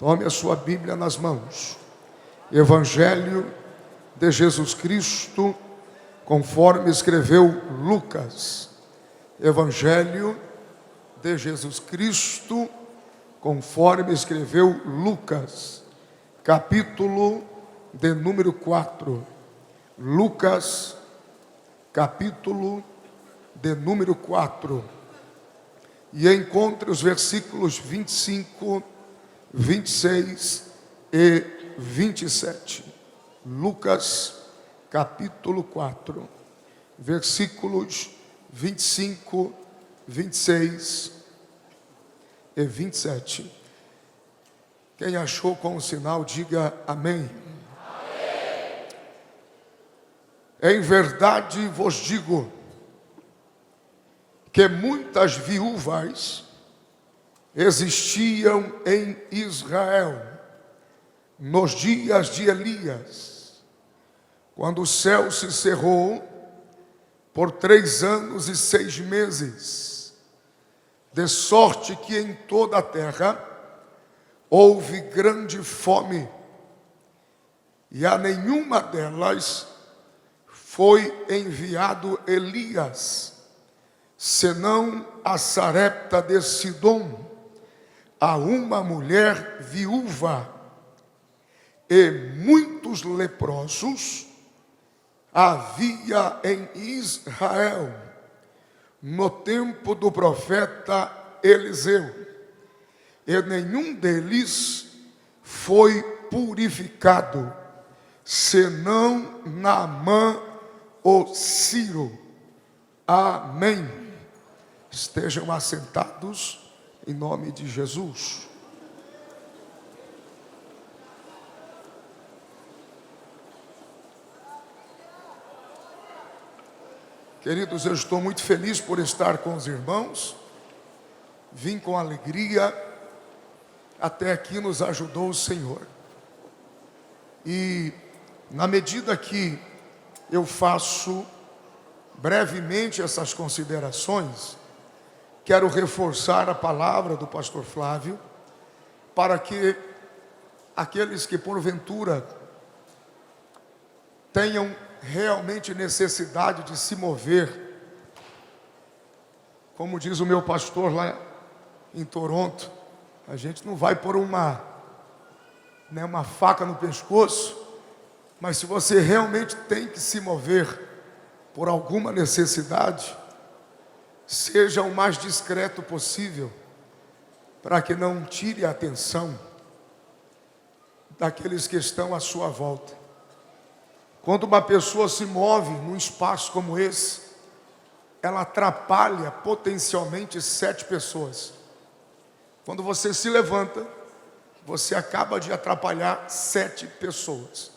Tome a sua Bíblia nas mãos. Evangelho de Jesus Cristo, conforme escreveu Lucas. Evangelho de Jesus Cristo, conforme escreveu Lucas, capítulo de número 4. Lucas, capítulo de número 4. E encontre os versículos 25, 26 e 27. Lucas, capítulo 4, versículos 25, 26 e 27. Quem achou com o sinal, diga amém. Amém. Em verdade vos digo que muitas viúvas existiam em Israel nos dias de Elias, quando o céu se cerrou por 3 anos e 6 meses, de sorte que em toda a terra houve grande fome, e a nenhuma delas foi enviado Elias, senão a Sarepta de Sidom, a uma mulher viúva. E muitos leprosos havia em Israel no tempo do profeta Eliseu, e nenhum deles foi purificado, senão Naamã o sírio. Amém. Estejam assentados em nome de Jesus. Queridos, eu estou muito feliz por estar com os irmãos. Vim com alegria. Até aqui nos ajudou o Senhor. E na medida que eu faço brevemente essas considerações, quero reforçar a palavra do pastor Flávio, para que aqueles que porventura tenham realmente necessidade de se mover, como diz o meu pastor lá em Toronto, a gente não vai pôr uma faca no pescoço, mas se você realmente tem que se mover por alguma necessidade, seja o mais discreto possível, para que não tire a atenção daqueles que estão à sua volta. Quando uma pessoa se move num espaço como esse, ela atrapalha potencialmente 7 pessoas. Quando você se levanta, você acaba de atrapalhar 7 pessoas.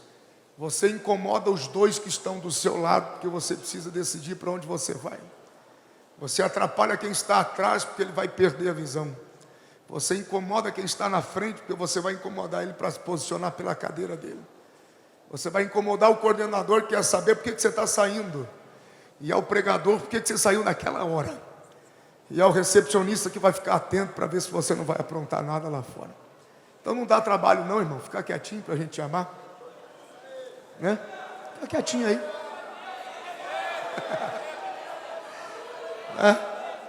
Você incomoda os 2 que estão do seu lado, porque você precisa decidir para onde você vai. Você atrapalha quem está atrás, porque ele vai perder a visão. Você incomoda quem está na frente, porque você vai incomodar ele para se posicionar pela cadeira dele. Você vai incomodar o coordenador, que quer saber por que você está saindo. E ao pregador, por que você saiu naquela hora. E ao recepcionista, que vai ficar atento para ver se você não vai aprontar nada lá fora. Então não dá trabalho não, irmão. Ficar quietinho para a gente amar. Né? Fica quietinho aí.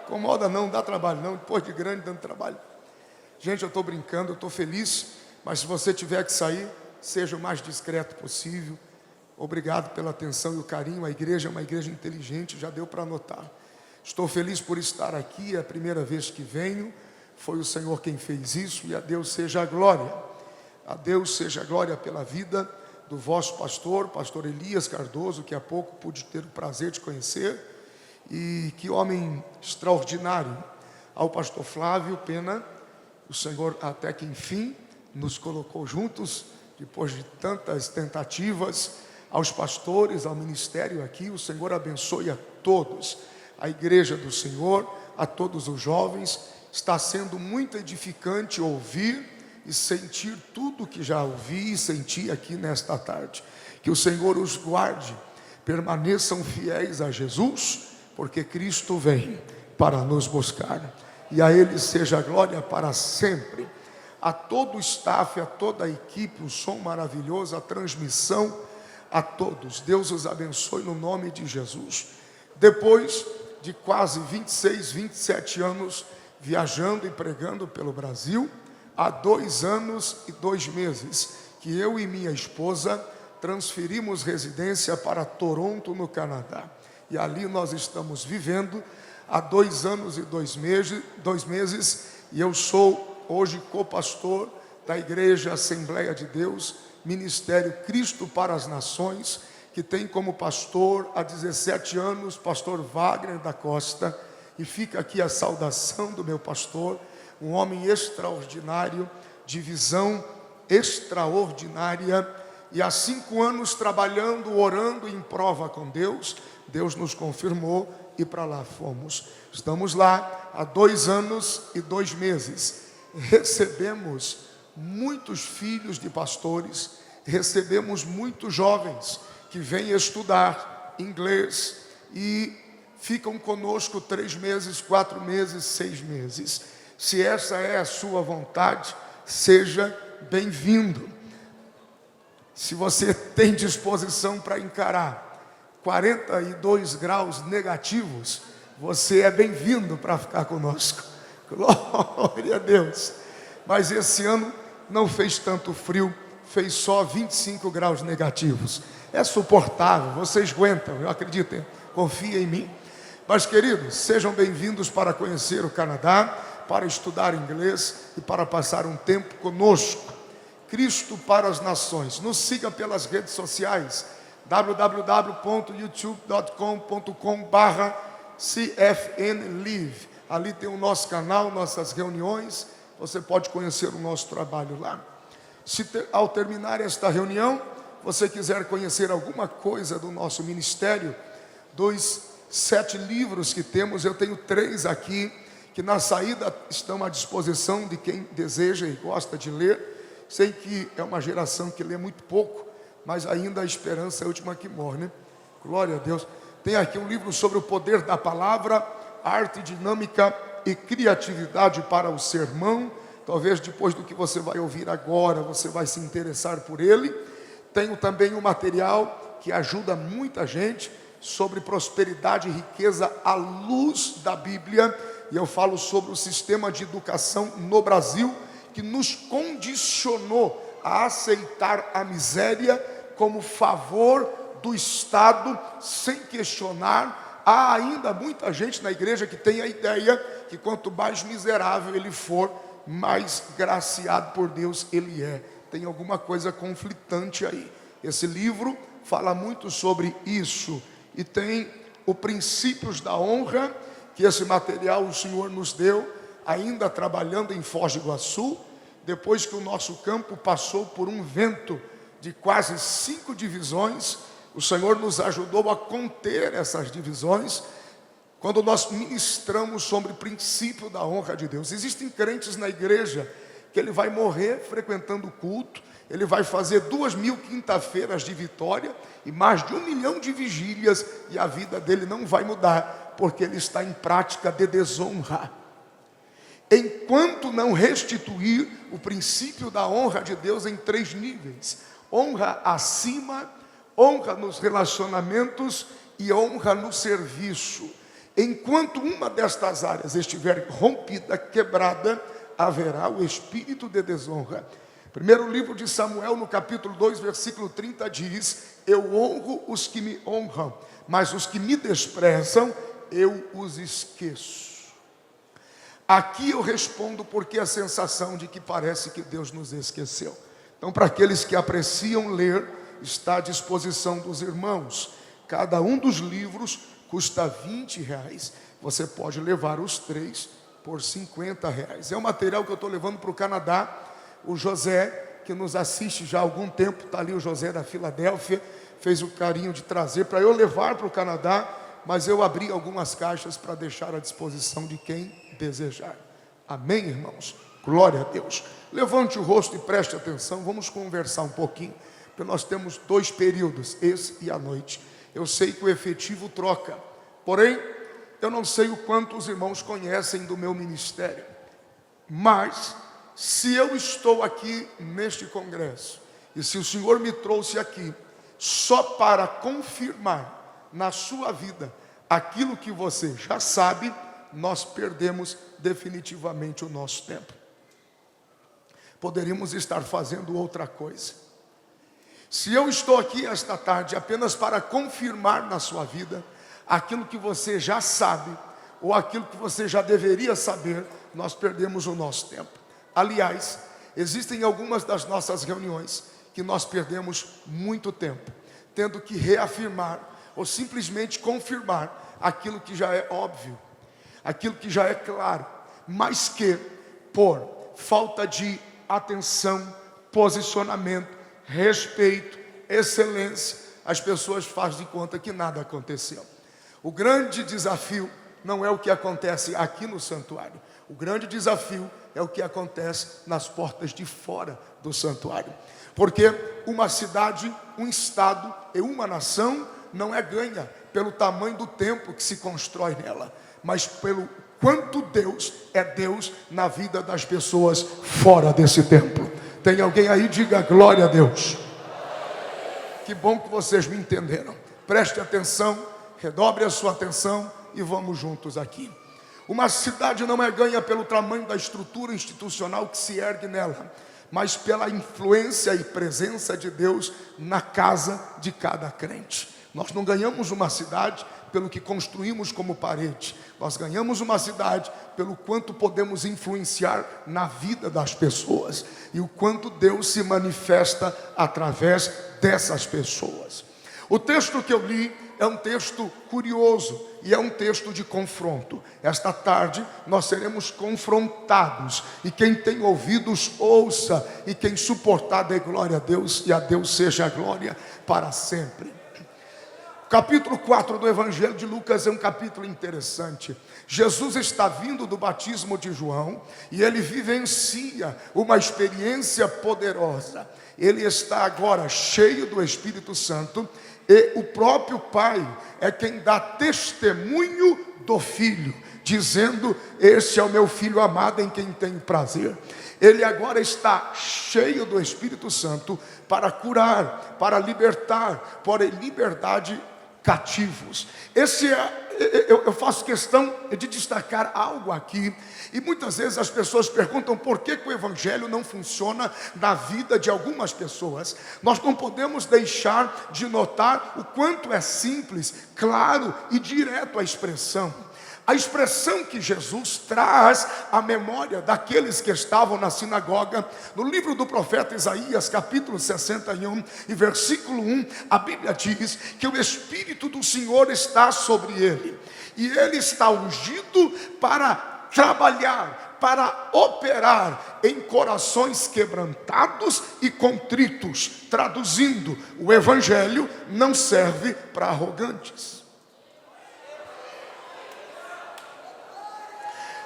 Incomoda não dá trabalho não. Depois de grande, dando trabalho. Gente, eu estou brincando, eu estou feliz. Mas se você tiver que sair, seja o mais discreto possível. Obrigado pela atenção e o carinho. A igreja é uma igreja inteligente, já deu para anotar. Estou feliz por estar aqui, é a primeira vez que venho. Foi o Senhor quem fez isso, e a Deus seja a glória. A Deus seja a glória pela vida do vosso pastor, pastor Elias Cardoso, que há pouco pude ter o prazer de conhecer. E que homem extraordinário. Ao pastor Flávio Pena, o Senhor até que enfim nos colocou juntos, depois de tantas tentativas. Aos pastores, ao ministério aqui, o Senhor abençoe a todos. A igreja do Senhor, a todos os jovens. Está sendo muito edificante ouvir e sentir tudo que já ouvi e senti aqui nesta tarde. Que o Senhor os guarde, permaneçam fiéis a Jesus, porque Cristo vem para nos buscar. E a Ele seja a glória para sempre. a todo o staff, a toda a equipe, o som maravilhoso, a transmissão, a todos. Deus os abençoe no nome de Jesus. Depois de quase 26, 27 anos viajando e pregando pelo Brasil, há 2 anos e 2 meses que eu e minha esposa transferimos residência para Toronto, no Canadá. E ali nós estamos vivendo há 2 anos e 2 meses, e eu sou hoje co-pastor da Igreja Assembleia de Deus, Ministério Cristo para as Nações, que tem como pastor há 17 anos, pastor Wagner da Costa, e fica aqui a saudação do meu pastor, um homem extraordinário, de visão extraordinária, e há 5 anos trabalhando, orando em prova com Deus, Deus nos confirmou e para lá fomos. Estamos lá há 2 anos e 2 meses. Recebemos muitos filhos de pastores, recebemos muitos jovens que vêm estudar inglês e ficam conosco 3 meses, 4 meses, 6 meses. Se essa é a sua vontade, seja bem-vindo. Se você tem disposição para encarar 42 graus negativos, você é bem-vindo para ficar conosco. Glória a Deus. Mas esse ano não fez tanto frio, fez só 25 graus negativos. É suportável, vocês aguentam, eu acredito, confia em mim. Mas, queridos, sejam bem-vindos para conhecer o Canadá, para estudar inglês e para passar um tempo conosco. Cristo para as Nações. Nos siga pelas redes sociais, www.youtube.com.com/cfnlive. Ali tem o nosso canal, nossas reuniões, você pode conhecer o nosso trabalho lá. Se ao terminar esta reunião, você quiser conhecer alguma coisa do nosso ministério, dos 7 livros que temos, eu tenho 3 aqui, que na saída estão à disposição de quem deseja e gosta de ler. Sei que é uma geração que lê muito pouco, mas ainda a esperança é a última que morre, né? Glória a Deus. Tem aqui um livro sobre o poder da palavra, arte, dinâmica e criatividade para o sermão. Talvez depois do que você vai ouvir agora, você vai se interessar por ele. Tenho também um material que ajuda muita gente sobre prosperidade e riqueza à luz da Bíblia. E eu falo sobre o sistema de educação no Brasil, que nos condicionou a aceitar a miséria como favor do Estado, sem questionar. Há ainda muita gente na igreja que tem a ideia que quanto mais miserável ele for, mais graciado por Deus ele é. Tem alguma coisa conflitante aí. Esse livro fala muito sobre isso. E tem o Princípios da Honra, que esse material o Senhor nos deu, ainda trabalhando em Foz do Iguaçu, depois que o nosso campo passou por um vento de quase 5 divisões, o Senhor nos ajudou a conter essas divisões, quando nós ministramos sobre o princípio da honra de Deus. Existem crentes na igreja que ele vai morrer frequentando o culto, ele vai fazer 2.000 quinta-feiras de vitória e mais de 1 milhão de vigílias, e a vida dele não vai mudar, porque ele está em prática de desonra. Enquanto não restituir o princípio da honra de Deus em 3 níveis: honra acima, honra nos relacionamentos e honra no serviço. Enquanto uma destas áreas estiver rompida, quebrada, haverá o espírito de desonra. Primeiro livro de Samuel, no capítulo 2, versículo 30, diz: eu honro os que me honram, mas os que me desprezam, eu os esqueço. Aqui eu respondo porque a sensação de que parece que Deus nos esqueceu. Então, para aqueles que apreciam ler, está à disposição dos irmãos. Cada um dos livros custa R$20. Você pode levar os 3 por R$50. É um material que eu estou levando para o Canadá. O José, que nos assiste já há algum tempo, está ali o José da Filadélfia, fez o carinho de trazer para eu levar para o Canadá, mas eu abri algumas caixas para deixar à disposição de quem desejar. Amém, irmãos? Glória a Deus. Levante o rosto e preste atenção, vamos conversar um pouquinho, porque nós temos 2 períodos, esse e a noite. Eu sei que o efetivo troca, porém, eu não sei o quanto os irmãos conhecem do meu ministério, mas se eu estou aqui neste congresso, e se o Senhor me trouxe aqui só para confirmar na sua vida aquilo que você já sabe, nós perdemos definitivamente o nosso tempo. Poderíamos estar fazendo outra coisa. Se eu estou aqui esta tarde apenas para confirmar na sua vida aquilo que você já sabe, ou aquilo que você já deveria saber, nós perdemos o nosso tempo. Aliás, existem algumas das nossas reuniões que nós perdemos muito tempo, tendo que reafirmar ou simplesmente confirmar aquilo que já é óbvio, aquilo que já é claro, mas que por falta de atenção, posicionamento, respeito, excelência, as pessoas fazem de conta que nada aconteceu. O grande desafio não é o que acontece aqui no santuário. O grande desafio é o que acontece nas portas de fora do santuário. Porque uma cidade, um estado e uma nação não é ganha pelo tamanho do tempo que se constrói nela, mas pelo quanto Deus é Deus na vida das pessoas fora desse templo. Tem alguém aí? Diga glória a Deus. Que bom que vocês me entenderam. Preste atenção, redobre a sua atenção e vamos juntos aqui. Uma cidade não é ganha pelo tamanho da estrutura institucional que se ergue nela, mas pela influência e presença de Deus na casa de cada crente. Nós não ganhamos uma cidade pelo que construímos como parede. Nós ganhamos uma cidade pelo quanto podemos influenciar na vida das pessoas e o quanto Deus se manifesta através dessas pessoas. O texto que eu li é um texto curioso e é um texto de confronto. Esta tarde nós seremos confrontados, e quem tem ouvidos ouça, e quem suportar dê glória a Deus, e a Deus seja a glória para sempre. Capítulo 4 do Evangelho de Lucas é um capítulo interessante. Jesus está vindo do batismo de João e ele vivencia uma experiência poderosa. Ele está agora cheio do Espírito Santo e o próprio Pai é quem dá testemunho do Filho, dizendo: este é o meu Filho amado em quem tenho prazer. Ele agora está cheio do Espírito Santo para curar, para libertar, por liberdade cativos. Eu faço questão de destacar algo aqui, e muitas vezes as pessoas perguntam por que o Evangelho não funciona na vida de algumas pessoas. Nós não podemos deixar de notar o quanto é simples, claro e direto a expressão. A expressão que Jesus traz à memória daqueles que estavam na sinagoga, no livro do profeta Isaías, capítulo 61 e versículo 1, a Bíblia diz que o Espírito do Senhor está sobre ele, e ele está ungido para trabalhar, para operar em corações quebrantados e contritos. Traduzindo, o Evangelho não serve para arrogantes.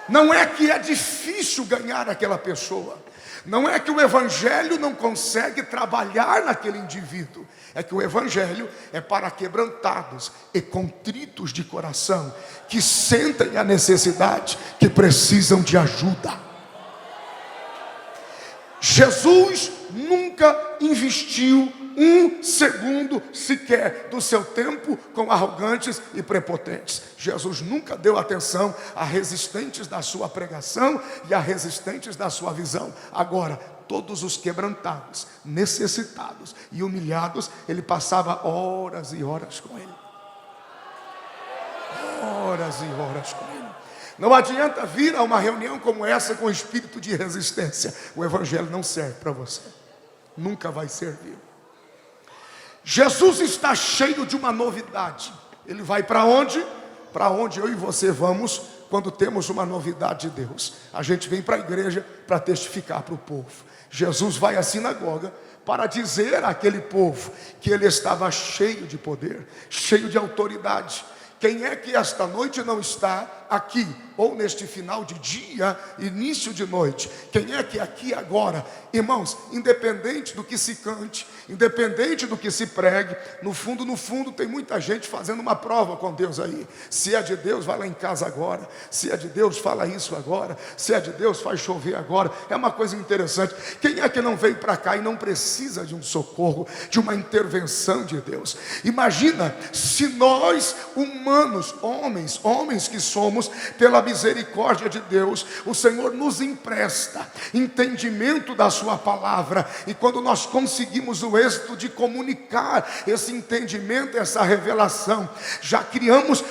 Não é que é difícil ganhar aquela pessoa. Não é que o Evangelho não consegue trabalhar naquele indivíduo. É que o Evangelho é para quebrantados e contritos de coração, que sentem a necessidade, que precisam de ajuda. Jesus nunca investiu um segundo sequer do seu tempo com arrogantes e prepotentes. Jesus nunca deu atenção a resistentes da sua pregação e a resistentes da sua visão. Agora, todos os quebrantados, necessitados e humilhados, ele passava horas e horas com ele. Horas e horas com ele. Não adianta vir a uma reunião como essa com espírito de resistência. O Evangelho não serve para você. Nunca vai servir. Jesus está cheio de uma novidade. Ele vai para onde? Para onde eu e você vamos quando temos uma novidade de Deus. A gente vem para a igreja para testificar para o povo. Jesus vai à sinagoga para dizer àquele povo que ele estava cheio de poder, cheio de autoridade, Quem é que esta noite não está aqui, ou neste final de dia, início de noite? Quem é que aqui agora, irmãos, independente do que se cante, independente do que se pregue, no fundo tem muita gente fazendo uma prova com Deus aí. Se é de Deus, vai lá em casa agora. Se é de Deus, fala isso agora. Se é de Deus, faz chover agora. É uma coisa interessante. Quem é que não veio para cá e não precisa de um socorro, de uma intervenção de Deus? Imagina se nós, humanos, homens que somos, pela misericórdia de Deus, o Senhor nos empresta entendimento da sua palavra, e quando nós conseguimos o êxito de comunicar esse entendimento, essa revelação, já criamos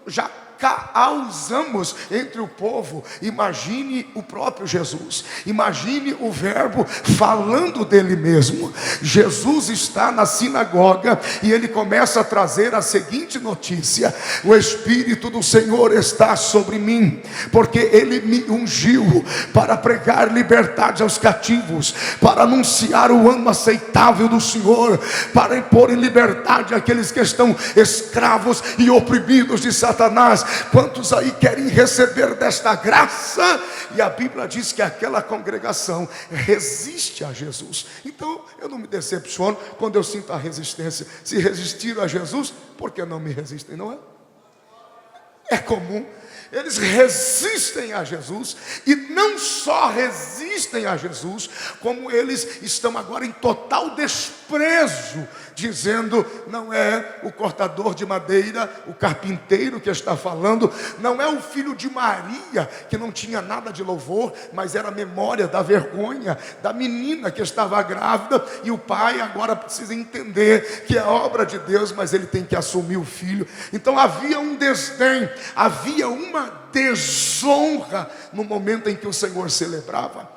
já causamos entre o povo. Imagine o próprio Jesus, imagine o verbo falando dele mesmo. Jesus está na sinagoga e ele começa a trazer a seguinte notícia: o Espírito do Senhor está sobre mim, porque ele me ungiu para pregar liberdade aos cativos, para anunciar o ano aceitável do Senhor, para pôr em liberdade aqueles que estão escravos e oprimidos de Satanás. Quantos aí querem receber desta graça? E a Bíblia diz que aquela congregação resiste a Jesus. Então eu não me decepciono quando eu sinto a resistência. Se resistiram a Jesus, por que não me resistem, não é? É comum. Eles resistem a Jesus, e não só resistem a Jesus, como eles estão agora em total desprezo, dizendo: não é o cortador de madeira, o carpinteiro que está falando, não é o filho de Maria, que não tinha nada de louvor, mas era a memória da vergonha da menina que estava grávida, e o pai agora precisa entender que é obra de Deus, mas ele tem que assumir o filho. Então havia um desdém, havia uma desonra no momento em que o Senhor celebrava.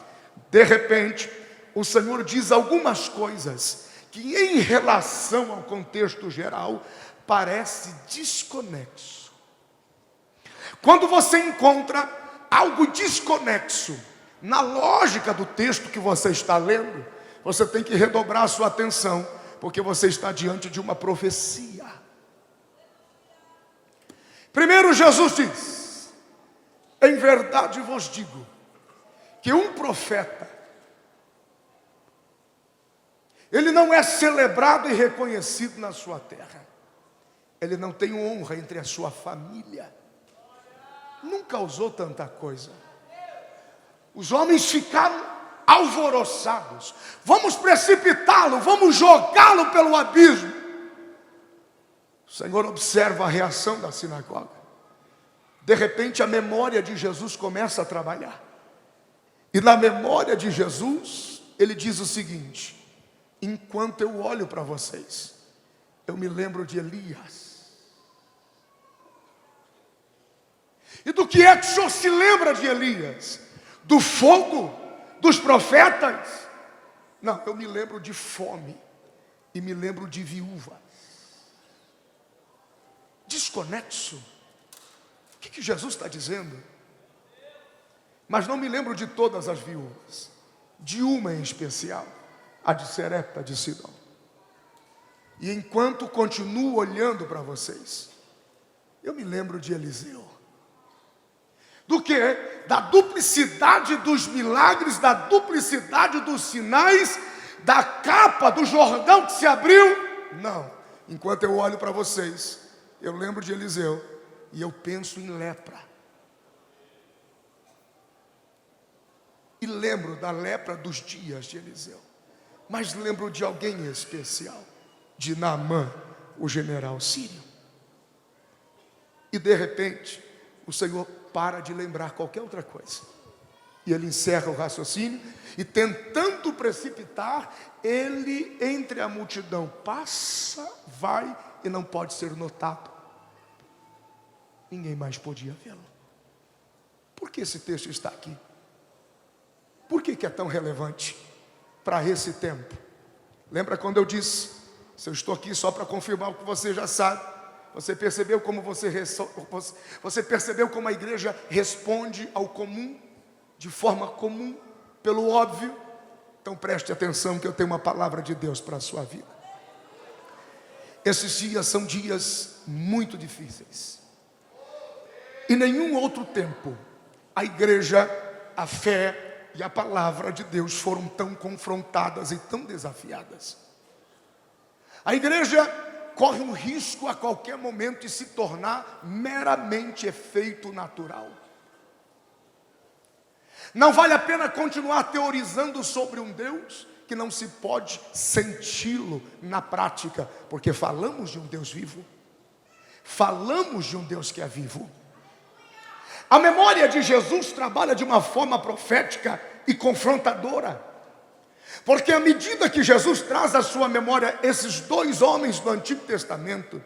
De repente, o Senhor diz algumas coisas que, em relação ao contexto geral, parece desconexo. Quando você encontra algo desconexo na lógica do texto que você está lendo, você tem que redobrar a sua atenção, porque você está diante de uma profecia. Primeiro, Jesus diz: em verdade vos digo, que um profeta, ele não é celebrado e reconhecido na sua terra, ele não tem honra entre a sua família. Nunca usou tanta coisa. Os homens ficaram alvoroçados: vamos precipitá-lo, vamos jogá-lo pelo abismo. O Senhor observa a reação da sinagoga. De repente a memória de Jesus começa a trabalhar, e na memória de Jesus ele diz o seguinte: enquanto eu olho para vocês, eu me lembro de Elias. E do que é que o senhor se lembra de Elias? Do fogo? Dos profetas? Não, eu me lembro de fome, e me lembro de viúvas. Desconexo. O que Jesus está dizendo? Mas não me lembro de todas as viúvas, de uma em especial, a de Serepta de Sidom. E enquanto continuo olhando para vocês, eu me lembro de Eliseu. Do que? Da duplicidade dos milagres, da duplicidade dos sinais, da capa do Jordão que se abriu? Não. Enquanto eu olho para vocês, eu lembro de Eliseu, e eu penso em lepra. E lembro da lepra dos dias de Eliseu. Mas lembro de alguém especial, de Naamã, o general sírio. E de repente, o Senhor para de lembrar qualquer outra coisa. E ele encerra o raciocínio, e tentando precipitar, ele entre a multidão passa, vai e não pode ser notado. Ninguém mais podia vê-lo. Por que esse texto está aqui? Por que é tão relevante para esse tempo? Lembra quando eu disse: se eu estou aqui só para confirmar o que você já sabe? Você percebeu como você percebeu como a igreja responde ao comum, de forma comum, pelo óbvio? Então preste atenção, que eu tenho uma palavra de Deus para a sua vida. Esses dias são dias muito difíceis. Em nenhum outro tempo, a igreja, a fé e a palavra de Deus foram tão confrontadas e tão desafiadas. A igreja corre um risco a qualquer momento de se tornar meramente efeito natural. Não vale a pena continuar teorizando sobre um Deus que não se pode senti-lo na prática, porque falamos de um Deus vivo, falamos de um Deus que é vivo. A memória de Jesus trabalha de uma forma profética e confrontadora, porque à medida que Jesus traz à sua memória esses dois homens do Antigo Testamento,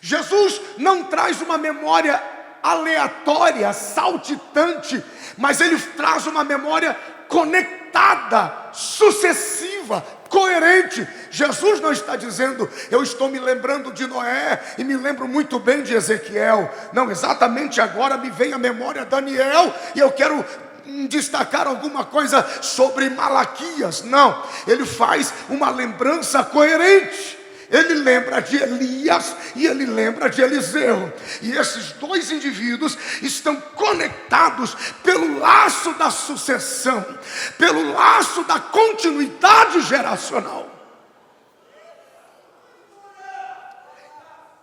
Jesus não traz uma memória aleatória, saltitante, mas ele traz uma memória conectada, sucessiva, coerente. Jesus não está dizendo, eu estou me lembrando de Noé e me lembro muito bem de Ezequiel. Não, exatamente agora me vem à memória Daniel e eu quero destacar alguma coisa sobre Malaquias. Não, ele faz uma lembrança coerente. Ele lembra de Elias e ele lembra de Eliseu. E esses dois indivíduos estão conectados pelo laço da sucessão, pelo laço da continuidade geracional.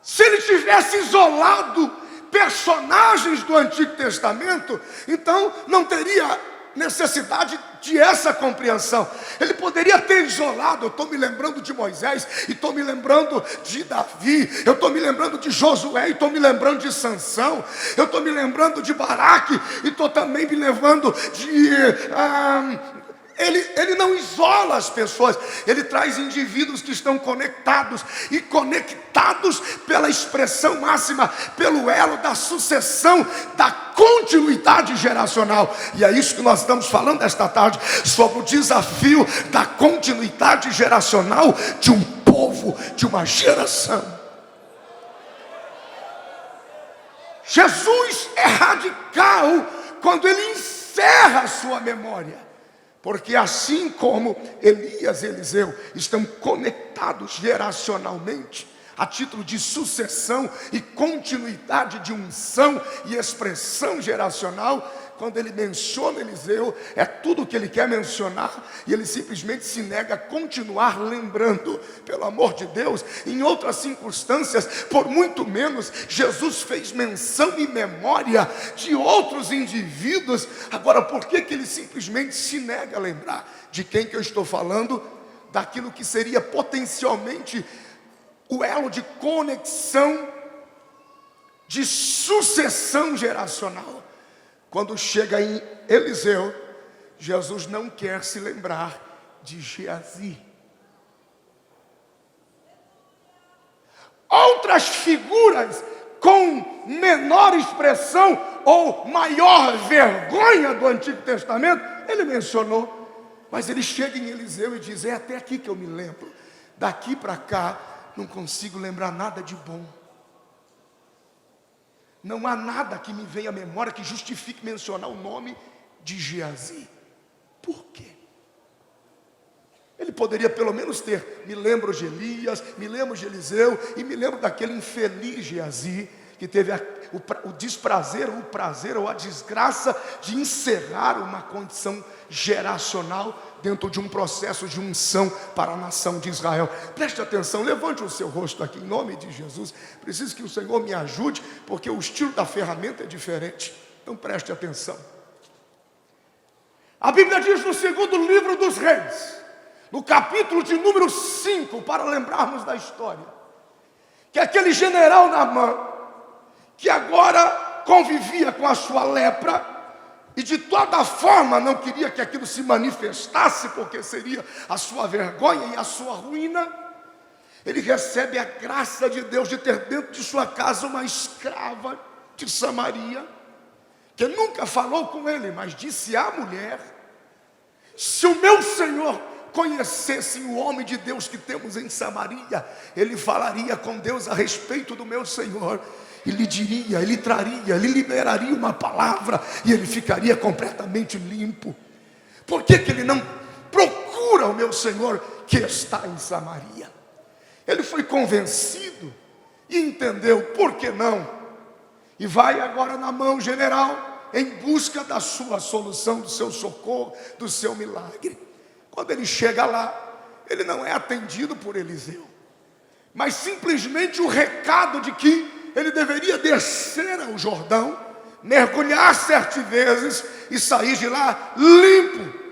Se ele tivesse isolado personagens do Antigo Testamento, então não teria necessidade de essa compreensão. Ele poderia ter isolado, eu estou me lembrando de Moisés, e estou me lembrando de Davi, eu estou me lembrando de Josué, e estou me lembrando de Sansão, eu estou me lembrando de Baraque, e estou também me lembrando de... Ele não isola as pessoas, ele traz indivíduos que estão conectados, e conectados pela expressão máxima, pelo elo da sucessão, da continuidade geracional. E é isso que nós estamos falando esta tarde, sobre o desafio da continuidade geracional de um povo, de uma geração. Jesus é radical quando ele encerra a sua memória. Porque assim como Elias e Eliseu estão conectados geracionalmente, a título de sucessão e continuidade de unção e expressão geracional, quando ele menciona Eliseu, é tudo o que ele quer mencionar, e ele simplesmente se nega a continuar lembrando. Pelo amor de Deus, em outras circunstâncias, por muito menos, Jesus fez menção e memória de outros indivíduos. Agora, por que ele simplesmente se nega a lembrar? De quem que eu estou falando? Daquilo que seria potencialmente o elo de conexão, de sucessão geracional. Quando chega em Eliseu, Jesus não quer se lembrar de Geazi. Outras figuras com menor expressão ou maior vergonha do Antigo Testamento, ele mencionou. Mas ele chega em Eliseu e diz, é até aqui que eu me lembro. Daqui para cá, não consigo lembrar nada de bom. Não há nada que me venha à memória que justifique mencionar o nome de Geazi. Por quê? Ele poderia pelo menos ter, me lembro de Elias, me lembro de Eliseu, e me lembro daquele infeliz Geazi, que teve o desprazer, ou o prazer, ou a desgraça de encerrar uma condição geracional dentro de um processo de unção para a nação de Israel. Preste atenção, levante o seu rosto aqui em nome de Jesus. Preciso que o Senhor me ajude, porque o estilo da ferramenta é diferente. Então preste atenção. A Bíblia diz no segundo livro dos Reis, no capítulo de número 5, para lembrarmos da história, que aquele general Naamã, que agora convivia com a sua lepra, e de toda forma não queria que aquilo se manifestasse, porque seria a sua vergonha e a sua ruína, ele recebe a graça de Deus de ter dentro de sua casa uma escrava de Samaria, que nunca falou com ele, mas disse à mulher, se o meu Senhor conhecesse o homem de Deus que temos em Samaria, ele falaria com Deus a respeito do meu Senhor, e lhe diria, ele traria, ele liberaria uma palavra, e ele ficaria completamente limpo. Por que ele não procura o meu Senhor que está em Samaria? Ele foi convencido e entendeu, por que não? E vai agora na mão general, em busca da sua solução, do seu socorro, do seu milagre. Quando ele chega lá, ele não é atendido por Eliseu, mas simplesmente o recado de que ele deveria descer ao Jordão, mergulhar 7 vezes e sair de lá limpo.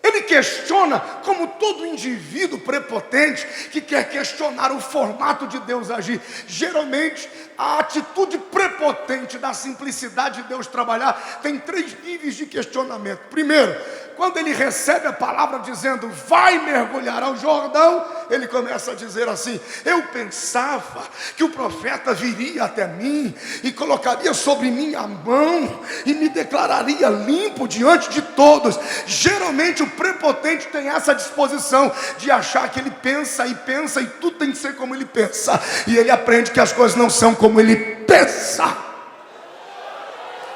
Ele questiona, como todo indivíduo prepotente que quer questionar o formato de Deus agir. Geralmente, a atitude prepotente da simplicidade de Deus trabalhar tem 3 níveis de questionamento. Primeiro, quando ele recebe a palavra dizendo, vai mergulhar ao Jordão, ele começa a dizer assim, eu pensava que o profeta viria até mim e colocaria sobre mim a mão e me declararia limpo diante de todos. Geralmente o prepotente tem essa disposição de achar que ele pensa e tudo tem que ser como ele pensa, e ele aprende que as coisas não são como ele pensa.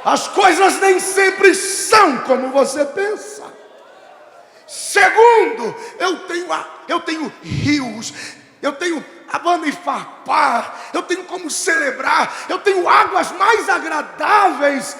As coisas nem sempre são como você pensa. Segundo, eu tenho rios, eu tenho Abana e Farpar, eu tenho como celebrar, eu tenho águas mais agradáveis.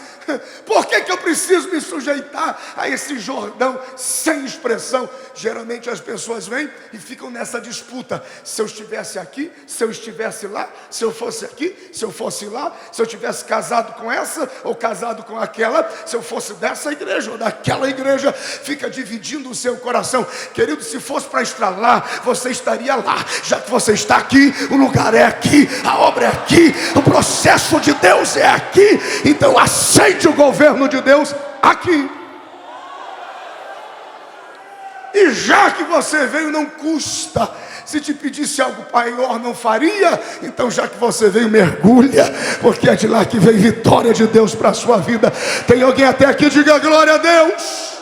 Por que eu preciso me sujeitar a esse Jordão sem expressão? Geralmente as pessoas vêm e ficam nessa disputa. Se eu estivesse aqui, se eu estivesse lá, se eu fosse aqui, se eu fosse lá, se eu tivesse casado com essa ou casado com aquela, se eu fosse dessa igreja ou daquela igreja, fica dividindo o seu coração. Querido, se fosse para estar lá, você estaria lá. Já que você está aqui, o lugar é aqui, a obra é aqui, o processo de Deus é aqui. Então aceite o governo de Deus aqui. E já que você veio, não custa. Se te pedisse algo maior, não faria. Então já que você veio, mergulha, porque é de lá que vem vitória de Deus para a sua vida. Tem alguém até aqui? Diga glória a Deus.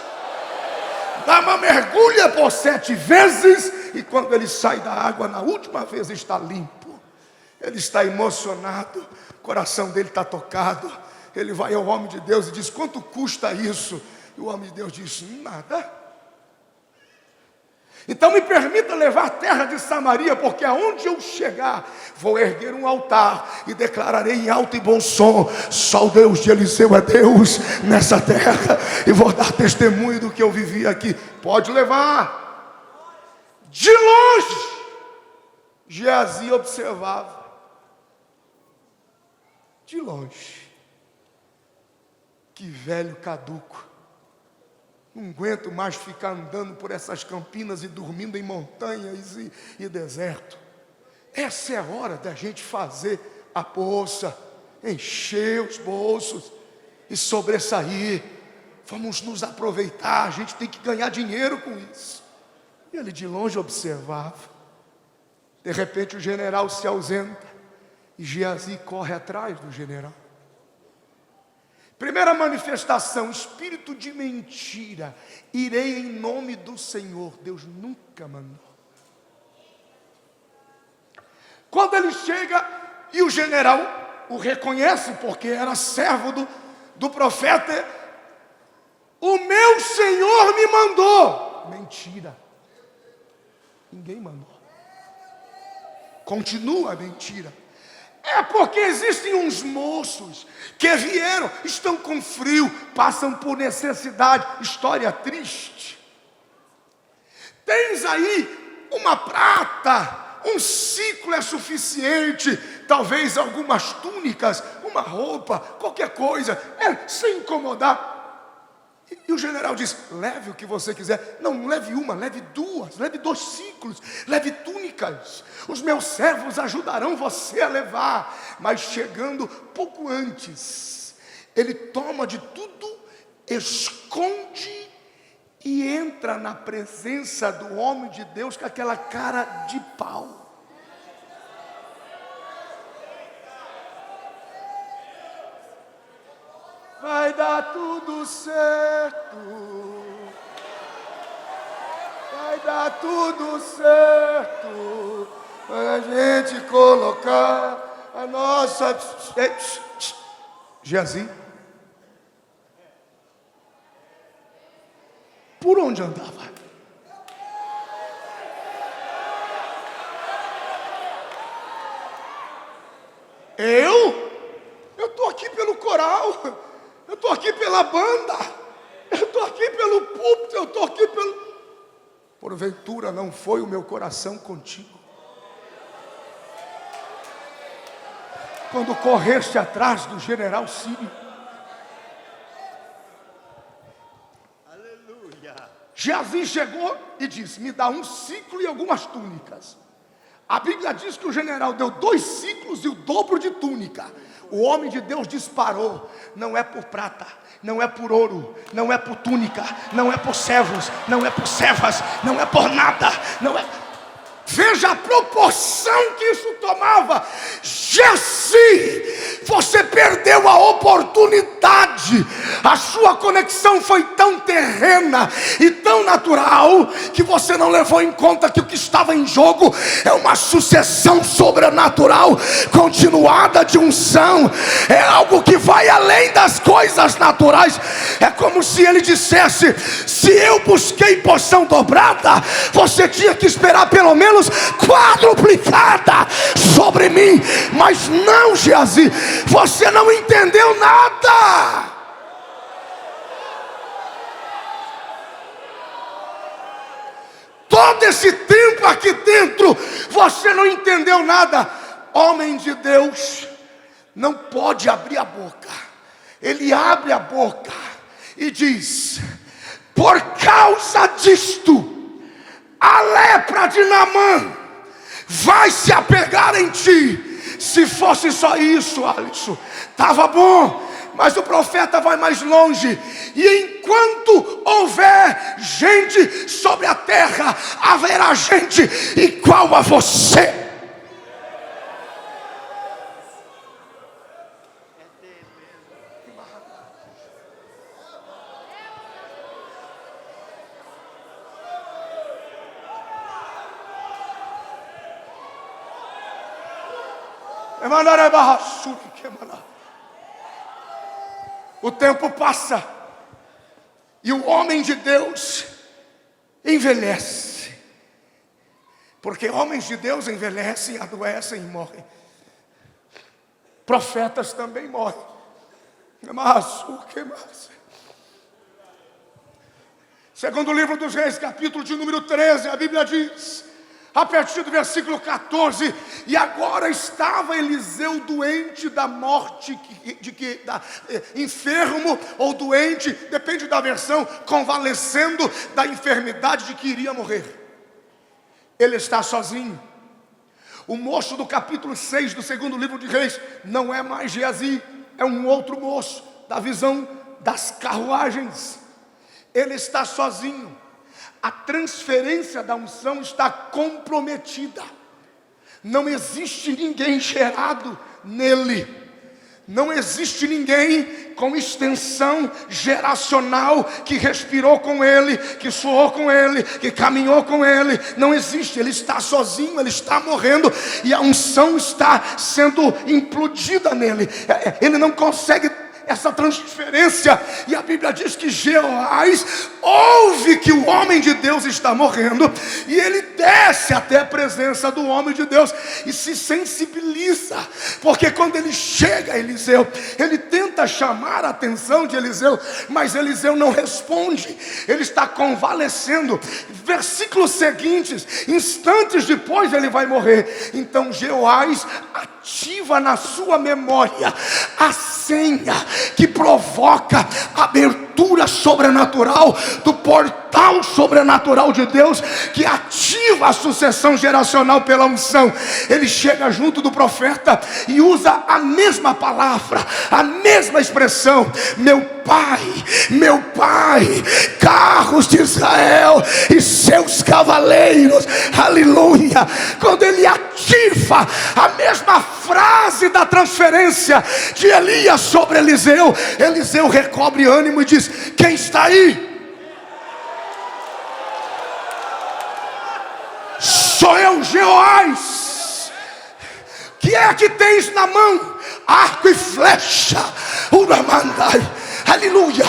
Dá uma mergulha por 7 vezes, e quando ele sai da água na última vez está limpo. Ele está emocionado, o coração dele está tocado. Ele vai ao homem de Deus e diz, quanto custa isso? E o homem de Deus diz, nada. Então me permita levar a terra de Samaria, porque aonde eu chegar, vou erguer um altar e declararei em alto e bom som, só o Deus de Eliseu é Deus nessa terra, e vou dar testemunho do que eu vivi aqui. Pode levar. De longe, Geazi observava. De longe. Que velho caduco. Não aguento mais ficar andando por essas campinas e dormindo em montanhas e deserto. Essa é a hora da gente fazer a bolsa, encher os bolsos e sobressair. Vamos nos aproveitar, a gente tem que ganhar dinheiro com isso. E ele de longe observava. De repente o general se ausenta e Geazi corre atrás do general. Primeira manifestação, espírito de mentira. Irei em nome do Senhor. Deus nunca mandou. Quando ele chega e o general o reconhece, porque era servo do profeta, o meu Senhor me mandou. Mentira. Ninguém mandou. Continua a mentira. É porque existem uns moços que vieram, estão com frio, passam por necessidade. História triste. Tens aí uma prata, um ciclo é suficiente, talvez algumas túnicas, uma roupa, qualquer coisa, sem incomodar. E o general diz, leve o que você quiser. Não leve uma, leve 2, leve 2 ciclos, leve túnicas. Os meus servos ajudarão você a levar. Mas chegando pouco antes, ele toma de tudo, esconde e entra na presença do homem de Deus com aquela cara de pau. Vai dar tudo certo. Vai dar tudo certo. Para a gente colocar a nossa... Geazi. Por onde andava? estou aqui pela banda, eu estou aqui pelo púlpito, eu estou aqui pelo... Porventura não foi o meu coração contigo? Quando correste atrás do general sírio. Aleluia. Geazi chegou e disse: me dá um ciclo e algumas túnicas. A Bíblia diz que o general deu 2 ciclos e o dobro de túnica. O homem de Deus disparou. Não é por prata, não é por ouro, não é por túnica, não é por servos, não é por servas, não é por nada, não é... Veja a proporção que isso tomava. Geazi, você perdeu a oportunidade. A sua conexão foi tão terrena e tão natural que você não levou em conta que o que estava em jogo é uma sucessão sobrenatural continuada de unção. É algo que vai além das coisas naturais. É como se ele dissesse: se eu busquei porção dobrada, você tinha que esperar pelo menos quadruplicada sobre mim. Mas não, Geazi, você não entendeu nada. Todo esse tempo aqui dentro, você não entendeu nada. Homem de Deus não pode abrir a boca. Ele abre a boca e diz: por causa disto, a lepra de Naamã vai se apegar em ti. Se fosse só isso, Alisson, estava bom. Mas o profeta vai mais longe. E enquanto houver gente sobre a terra, haverá gente igual a você. O tempo passa e o homem de Deus envelhece, porque homens de Deus envelhecem, adoecem e morrem. Profetas também morrem. Mas o que mais? Segundo o livro dos Reis, capítulo de número 13, a Bíblia diz, a partir do versículo 14: e agora estava Eliseu doente da morte, enfermo ou doente, depende da versão, convalescendo da enfermidade de que iria morrer. Ele está sozinho. O moço do capítulo 6 do segundo livro de Reis não é mais Geazi, é um outro moço da visão das carruagens. Ele está sozinho. A transferência da unção está comprometida. Não existe ninguém gerado nele. Não existe ninguém com extensão geracional que respirou com ele, que suou com ele, que caminhou com ele. Não existe. Ele está sozinho, ele está morrendo e a unção está sendo implodida nele. Ele não consegue essa transferência, e a Bíblia diz que Jeoás ouve que o homem de Deus está morrendo, e ele desce até a presença do homem de Deus e se sensibiliza, porque quando ele chega a Eliseu, ele tenta chamar a atenção de Eliseu, mas Eliseu não responde. Ele está convalescendo. Versículos seguintes, instantes depois ele vai morrer. Então Jeoás ativa na sua memória a senha que provoca a abertura sobrenatural do portal sobrenatural de Deus, que ativa a sucessão geracional pela unção. Ele chega junto do profeta e usa a mesma palavra, a mesma expressão: meu pai, carros de Israel e seus cavaleiros. Aleluia. Quando ele ativa a mesma frase da transferência de Elias sobre Eliseu, Eliseu recobre ânimo e diz: quem está aí? Sou eu, Jeoás. Que é que tens na mão? Arco e flecha. Uramandai. Aleluia.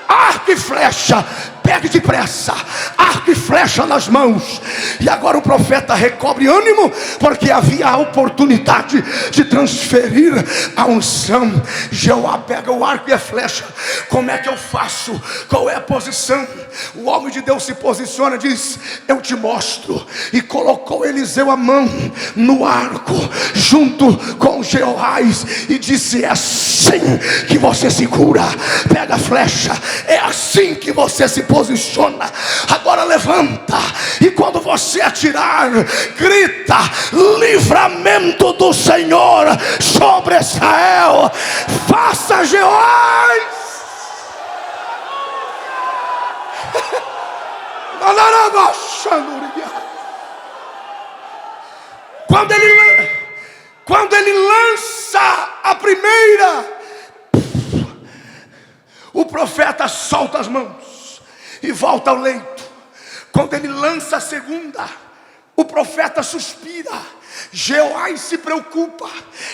Arco e flecha. Pegue depressa. Arco arco e flecha nas mãos. E agora o profeta recobre ânimo, porque havia a oportunidade de transferir a unção. Jeová pega o arco e a flecha. Como é que eu faço? Qual é a posição? O homem de Deus se posiciona, diz: eu te mostro. E colocou Eliseu a mão no arco, junto com Jeoás, e disse: é assim que você segura, pega a flecha, é assim que você se posiciona. Agora levanta, e quando você atirar, grita: livramento do Senhor sobre Israel. Faça Jeoás. Quando ele lança a primeira, o profeta solta as mãos e volta ao leito. Quando ele lança a segunda, o profeta suspira. Jeoás se preocupa.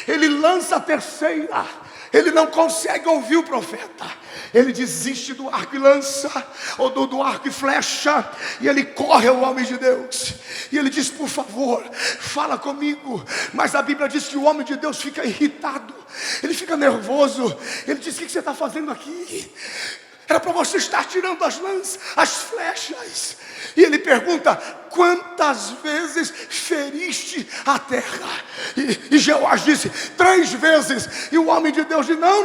Ele lança a terceira. Ele não consegue ouvir o profeta. Ele desiste do arco e lança, ou do arco e flecha, e ele corre ao homem de Deus. E ele diz: por favor, fala comigo. Mas a Bíblia diz que o homem de Deus fica irritado. Ele fica nervoso. Ele diz: o que você está fazendo aqui? Era para você estar tirando as lanças, as flechas. E ele pergunta: quantas vezes feriste a terra? E Jeoás disse: 3 vezes. E o homem de Deus diz: não.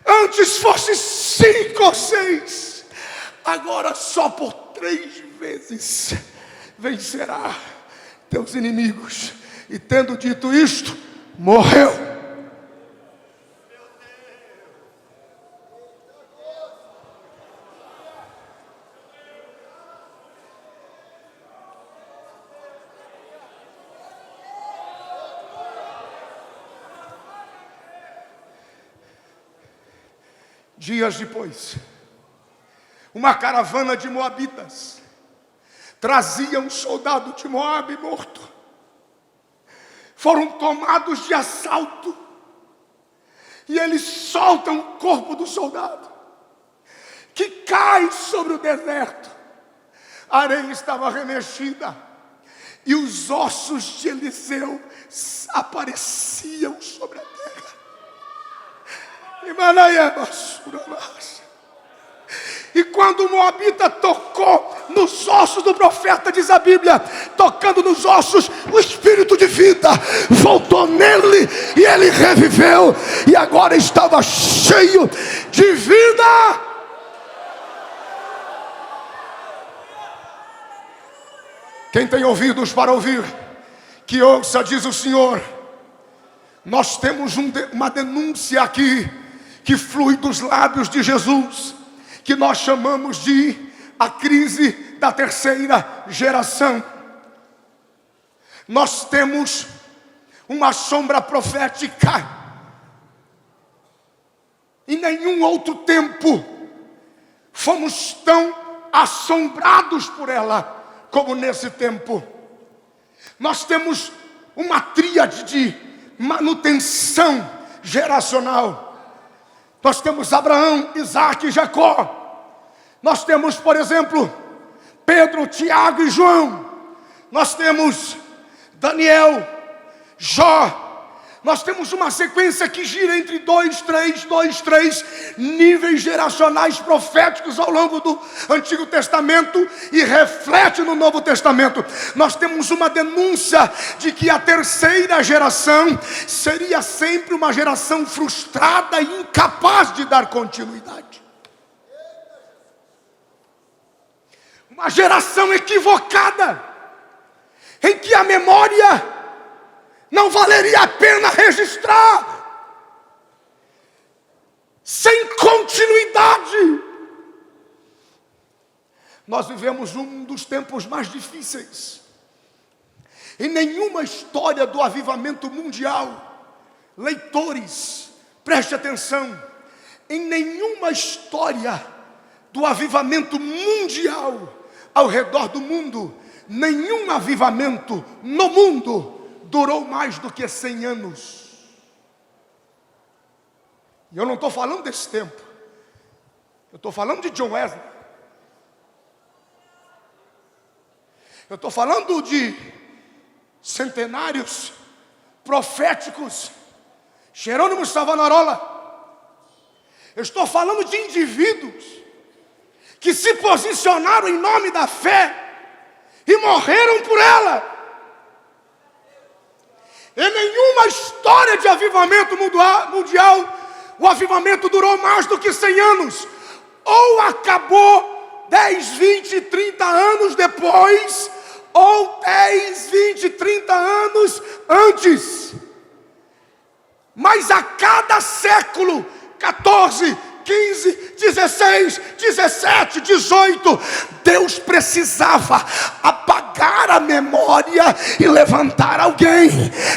Antes fosse 5 ou 6. Agora só por 3 vezes vencerá teus inimigos. E tendo dito isto, morreu. Dias depois, uma caravana de moabitas trazia um soldado de Moabe morto. Foram tomados de assalto e eles soltam o corpo do soldado, que cai sobre o deserto. A areia estava remexida e os ossos de Eliseu apareciam sobre a terra. E quando o moabita tocou nos ossos do profeta, diz a Bíblia, tocando nos ossos, o espírito de vida voltou nele e ele reviveu, e agora estava cheio de vida. Quem tem ouvidos para ouvir, que ouça, diz o Senhor. Nós temos uma denúncia aqui, que flui dos lábios de Jesus, que nós chamamos de a crise da terceira geração. Nós temos uma sombra profética. Em nenhum outro tempo fomos tão assombrados por ela como nesse tempo. Nós temos uma tríade de manutenção geracional. Nós temos Abraão, Isaac e Jacó. Nós temos, por exemplo, Pedro, Tiago e João. Nós temos Daniel, Jó. Nós temos uma sequência que gira entre 2, 3 níveis geracionais proféticos ao longo do Antigo Testamento e reflete no Novo Testamento. Nós temos uma denúncia de que a terceira geração seria sempre uma geração frustrada e incapaz de dar continuidade. Uma geração equivocada, em que a memória não valeria a pena registrar, sem continuidade. Nós vivemos um dos tempos mais difíceis. Em nenhuma história do avivamento mundial, leitores, preste atenção, em nenhuma história do avivamento mundial, ao redor do mundo, nenhum avivamento no mundo durou mais do que 100 anos. E eu não estou falando desse tempo. Eu estou falando de John Wesley. Eu estou falando de centenários proféticos. Jerônimo Savonarola. Eu estou falando de indivíduos que se posicionaram em nome da fé e morreram por ela. Em nenhuma história de avivamento mundial, o avivamento durou mais do que 100 anos. Ou acabou 10, 20, 30 anos depois, ou 10, 20, 30 anos antes. Mas a cada século, 14, 15, 16, 17, 18, Deus precisava apagar a memória e levantar alguém,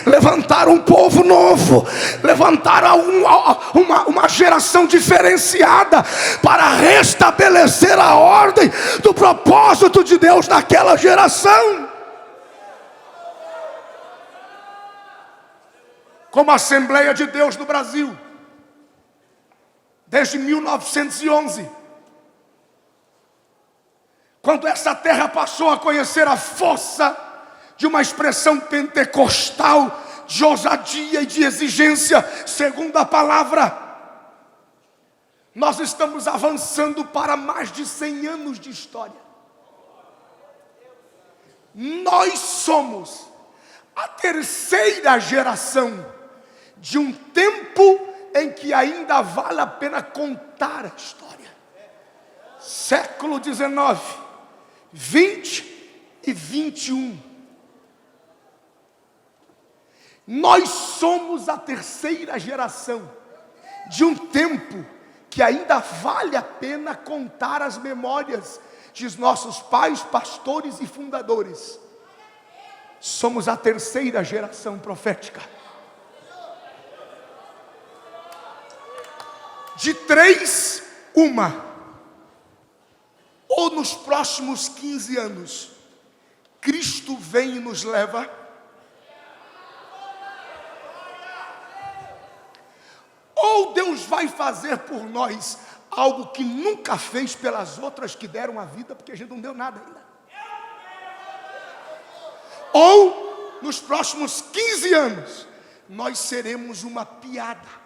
levantar um povo novo, levantar uma geração diferenciada para restabelecer a ordem do propósito de Deus naquela geração. Como a Assembleia de Deus no Brasil, desde 1911, quando essa terra passou a conhecer a força de uma expressão pentecostal, de ousadia e de exigência, segundo a palavra, nós estamos avançando para mais de 100 anos de história. Nós somos a terceira geração de um tempo em que ainda vale a pena contar a história. Século 19, 20 e 21. Nós somos a terceira geração de um tempo que ainda vale a pena contar as memórias de nossos pais, pastores e fundadores. Somos a terceira geração profética. De 3, uma. Ou nos próximos 15 anos, Cristo vem e nos leva. Ou Deus vai fazer por nós algo que nunca fez pelas outras que deram a vida, porque a gente não deu nada ainda. Ou nos próximos 15 anos, nós seremos uma piada.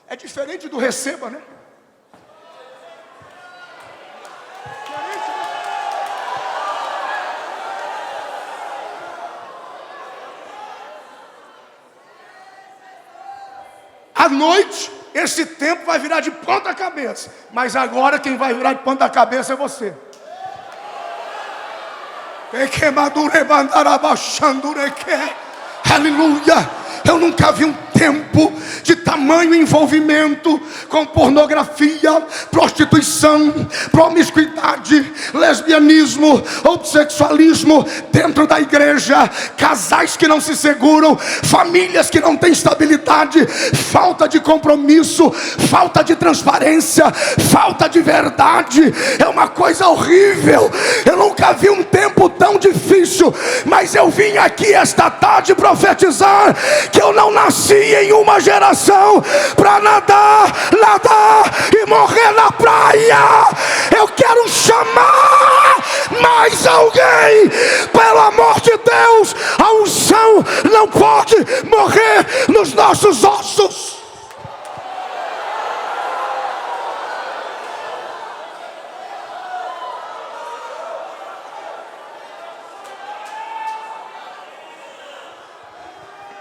É diferente do receba, né? À noite, esse tempo vai virar de ponta cabeça. Mas agora quem vai virar de ponta cabeça é você. Aleluia. Eu nunca vi um tempo de tamanho envolvimento com pornografia, prostituição, promiscuidade, lesbianismo, homossexualismo dentro da igreja, casais que não se seguram, famílias que não têm estabilidade, falta de compromisso, falta de transparência, falta de verdade. É uma coisa horrível. Eu nunca vi um tempo tão difícil, mas eu vim aqui esta tarde profetizar que eu não nasci em uma geração para nadar e morrer na praia. Eu quero chamar mais alguém. Pelo amor de Deus, a unção não pode morrer nos nossos ossos.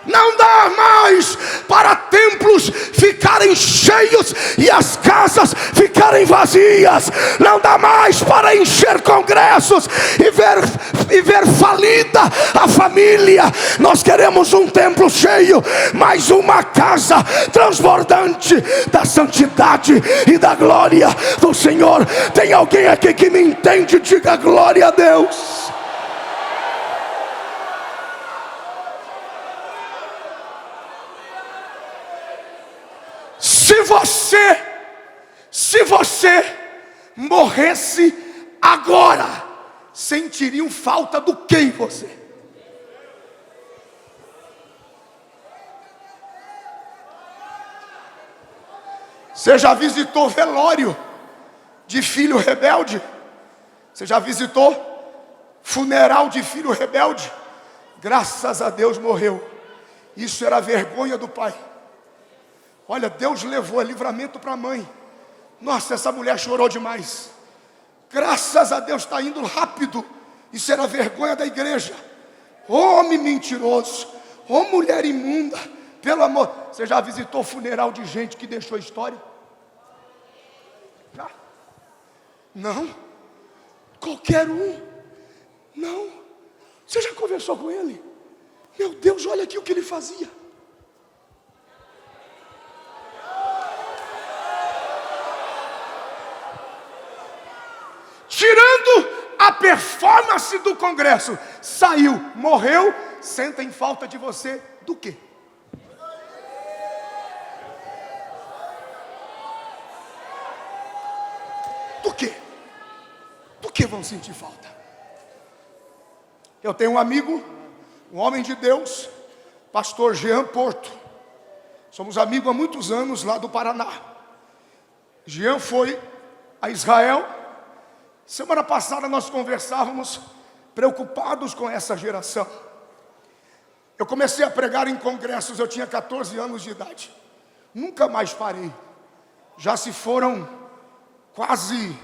Não dá mais para templos ficarem cheios e as casas ficarem vazias. Não dá mais para encher congressos e ver falida a família. Nós queremos um templo cheio, mas uma casa transbordante da santidade e da glória do Senhor. Tem alguém aqui que me entende? Diga glória a Deus. Se você morresse agora, sentiriam falta do que em você? Você já visitou velório de filho rebelde? Você já visitou funeral de filho rebelde? Graças a Deus morreu. Isso era a vergonha do pai. Olha, Deus levou livramento para a mãe. Nossa, essa mulher chorou demais. Graças a Deus está indo rápido. Isso era a vergonha da igreja. Homem mentiroso, ô mulher imunda, pelo amor. Você já visitou funeral de gente que deixou história? Já? Não? Qualquer um? Não? Você já conversou com ele? Meu Deus, olha aqui o que ele fazia. Tirando a performance do congresso, saiu, morreu, sentem falta de você do quê? Do quê? Do que vão sentir falta? Eu tenho um amigo, um homem de Deus, pastor Jean Porto. Somos amigos há muitos anos lá do Paraná. Jean foi a Israel. Semana passada nós conversávamos, preocupados com essa geração. Eu comecei a pregar em congressos, eu tinha 14 anos de idade. Nunca mais parei. Já se foram quase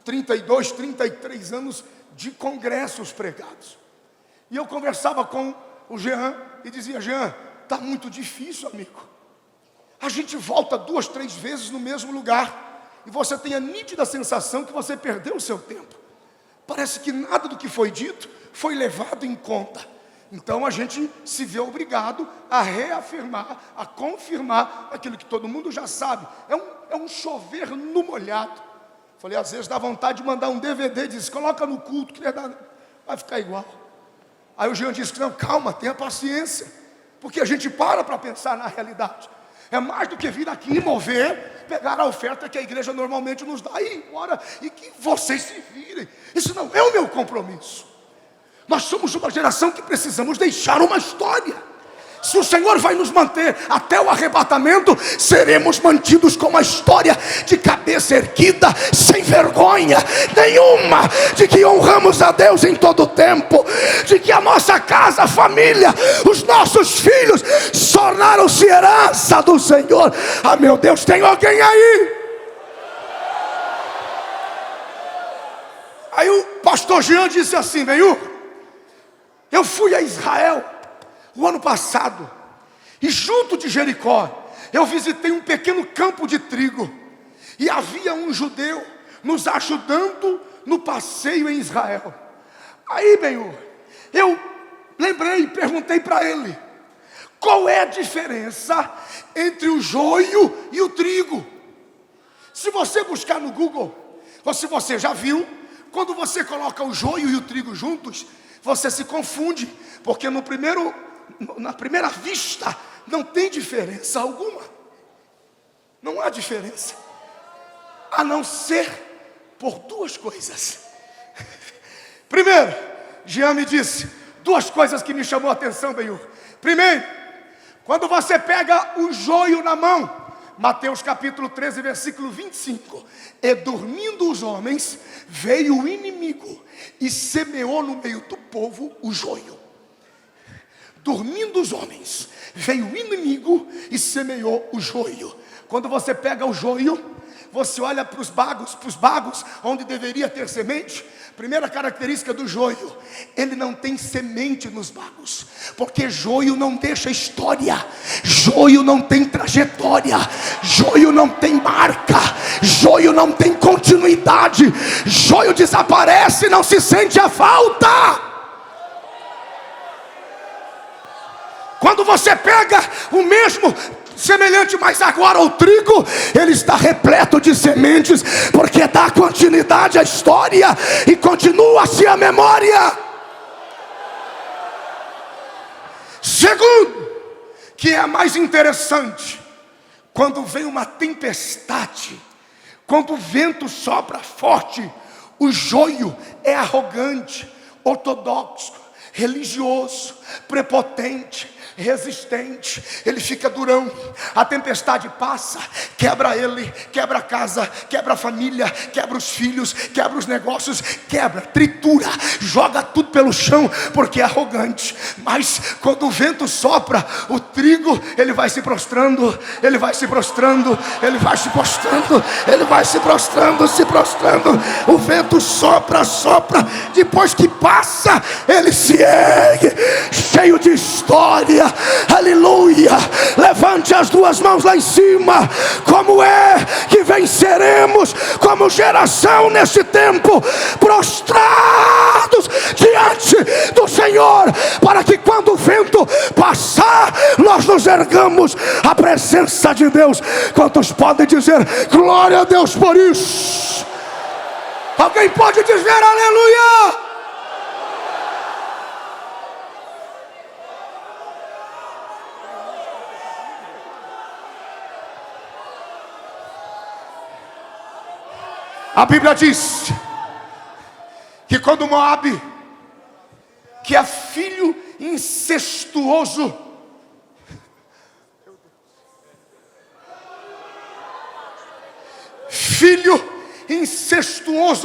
32, 33 anos de congressos pregados. E eu conversava com o Jean e dizia: Jean, está muito difícil, amigo. A gente volta 2, 3 vezes no mesmo lugar. E você tem a nítida sensação que você perdeu o seu tempo. Parece que nada do que foi dito foi levado em conta. Então a gente se vê obrigado a reafirmar, a confirmar aquilo que todo mundo já sabe. É um chover no molhado. Falei, às vezes dá vontade de mandar um DVD e diz: coloca no culto, que vai ficar igual. Aí o Jean disse que não, calma, tenha paciência. Porque a gente para pensar na realidade. É mais do que vir aqui e mover, pegar a oferta que a igreja normalmente nos dá e ir embora, e que vocês se virem. Isso não é o meu compromisso. Nós somos uma geração que precisamos deixar uma história. Se o Senhor vai nos manter até o arrebatamento, seremos mantidos com uma história de cabeça erguida, sem vergonha nenhuma, de que honramos a Deus em todo o tempo, de que a nossa casa, a família, os nossos filhos tornaram-se herança do Senhor. Ah, meu Deus, tem alguém aí? Aí o pastor Jean disse assim: Benhu, eu fui a Israel o ano passado, e junto de Jericó, eu visitei um pequeno campo de trigo, e havia um judeu nos ajudando no passeio em Israel. Aí, Benhu, eu lembrei e perguntei para ele: qual é a diferença entre o joio e o trigo? Se você buscar no Google, ou se você já viu, quando você coloca o joio e o trigo juntos, você se confunde, porque na primeira vista não tem diferença alguma. Não há diferença, a não ser por 2 coisas. Primeiro, Jean me disse 2 coisas que me chamou a atenção, Benhu. Primeiro, quando você pega o joio na mão, Mateus capítulo 13, versículo 25. E dormindo os homens, veio o inimigo e semeou no meio do povo o joio. Dormindo os homens, veio o inimigo e semeou o joio. Quando você pega o joio, você olha para os bagos onde deveria ter semente. Primeira característica do joio: ele não tem semente nos bagos, porque joio não deixa história, joio não tem trajetória, joio não tem marca, joio não tem continuidade, joio desaparece e não se sente a falta. Quando você pega o mesmo semelhante, mas agora o trigo, ele está repleto de sementes, porque dá continuidade à história e continua-se a memória. Segundo, que é mais interessante, quando vem uma tempestade, quando o vento sopra forte, o joio é arrogante, ortodoxo, religioso, prepotente, resistente, ele fica durão. A tempestade passa, quebra ele, quebra a casa, quebra a família, quebra os filhos, quebra os negócios, quebra, tritura, joga tudo pelo chão, porque é arrogante. Mas quando o vento sopra, o trigo, ele vai se prostrando, ele vai se prostrando, ele vai se prostrando, ele vai se prostrando, se prostrando. O vento sopra, sopra, depois que passa, ele se ergue, cheio de história. Aleluia. Levante as duas mãos lá em cima. Como é que venceremos como geração nesse tempo? Prostrados diante do Senhor, para que quando o vento passar, nós nos ergamos à presença de Deus. Quantos podem dizer glória a Deus por isso? Alguém pode dizer aleluia? A Bíblia diz que quando Moabe, que é filho incestuoso,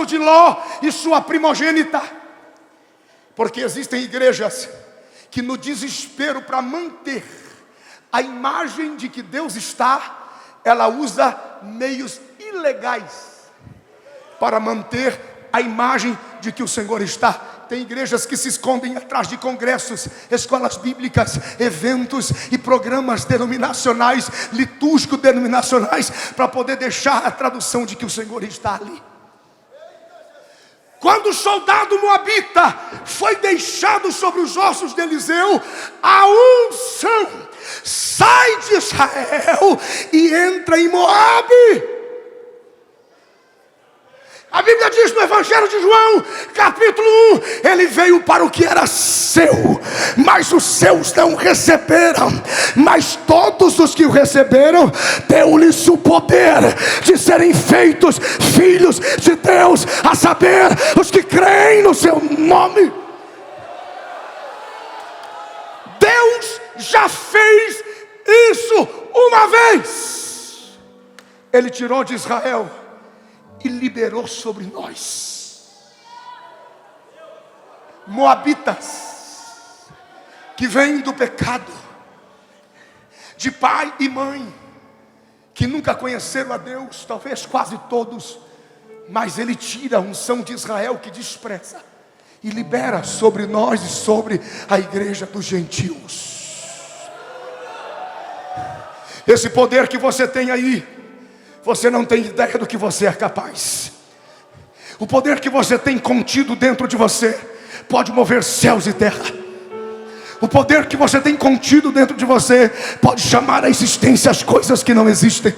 de Ló e sua primogênita, porque existem igrejas que no desespero para manter a imagem de que Deus está, ela usa meios ilegais para manter a imagem de que o Senhor está. Tem igrejas que se escondem atrás de congressos, escolas bíblicas, eventos e programas denominacionais, litúrgicos denominacionais, para poder deixar a tradução de que o Senhor está ali. Quando o soldado moabita foi deixado sobre os ossos de Eliseu, a unção sai de Israel e entra em Moabe. A Bíblia diz no Evangelho de João, capítulo 1, ele veio para o que era seu, mas os seus não receberam. Mas todos os que o receberam, deu-lhes o poder de serem feitos filhos de Deus, a saber, os que creem no seu nome. Deus já fez isso uma vez. Ele tirou de Israel e liberou sobre nós moabitas, que vêm do pecado, de pai e mãe, que nunca conheceram a Deus, talvez quase todos, mas ele tira a unção de Israel que despreza e libera sobre nós e sobre a igreja dos gentios. Esse poder que você tem aí, você não tem ideia do que você é capaz. O poder que você tem contido dentro de você pode mover céus e terra. O poder que você tem contido dentro de você pode chamar à existência as coisas que não existem.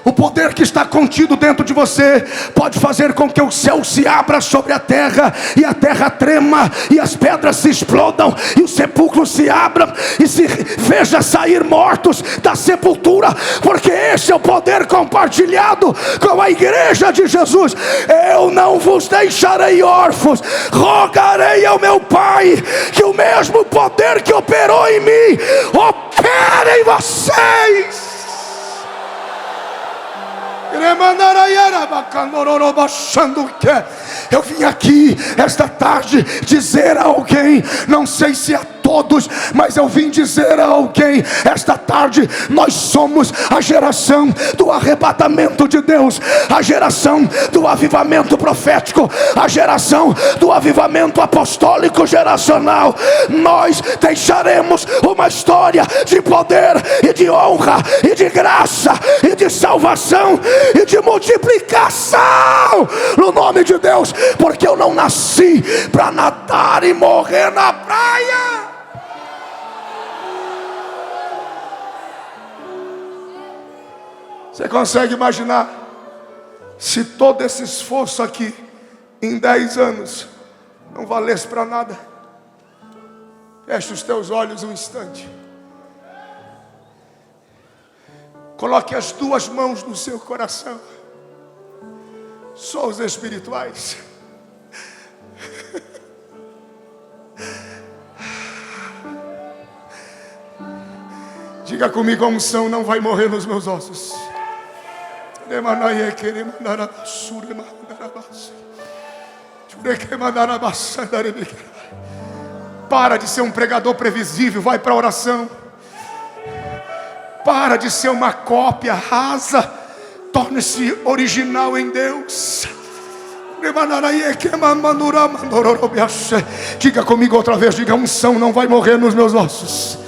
O poder que está contido dentro de você pode fazer com que o céu se abra sobre a terra, e a terra trema, e as pedras se explodam, e os sepulcros se abram, e se veja sair mortos da sepultura, porque esse é o poder compartilhado com a igreja de Jesus. Eu não vos deixarei órfãos, rogarei ao meu Pai que o mesmo poder que operou em mim opere em vocês. Eu vim aqui esta tarde dizer a alguém, não sei se a todos, mas eu vim dizer a alguém esta tarde: nós somos a geração do arrebatamento de Deus, a geração do avivamento profético, a geração do avivamento apostólico geracional. Nós deixaremos uma história de poder e de honra e de graça e de salvação e de multiplicação no nome de Deus, porque eu não nasci para nadar e morrer na praia. Você consegue imaginar se todo esse esforço aqui em 10 anos não valesse para nada? Feche os teus olhos um instante. Coloque as duas mãos no seu coração. Só os espirituais. Diga comigo, a unção não vai morrer nos meus ossos. Para de ser um pregador previsível, vai para a oração. Para de ser uma cópia rasa, torne-se original em Deus. Diga comigo outra vez, diga, a unção não vai morrer nos meus ossos.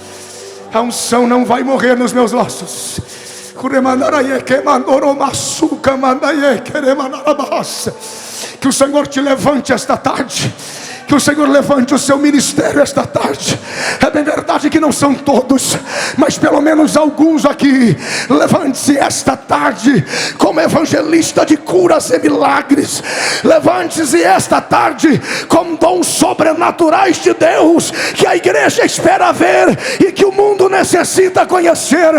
A unção não vai morrer nos meus ossos. Que o Senhor te levante esta tarde. Que o Senhor levante o seu ministério esta tarde. É bem verdade que não são todos, mas pelo menos alguns aqui. Levante-se esta tarde como evangelista de curas e milagres. Levante-se esta tarde com dons sobrenaturais de Deus, que a igreja espera ver e que o mundo necessita conhecer.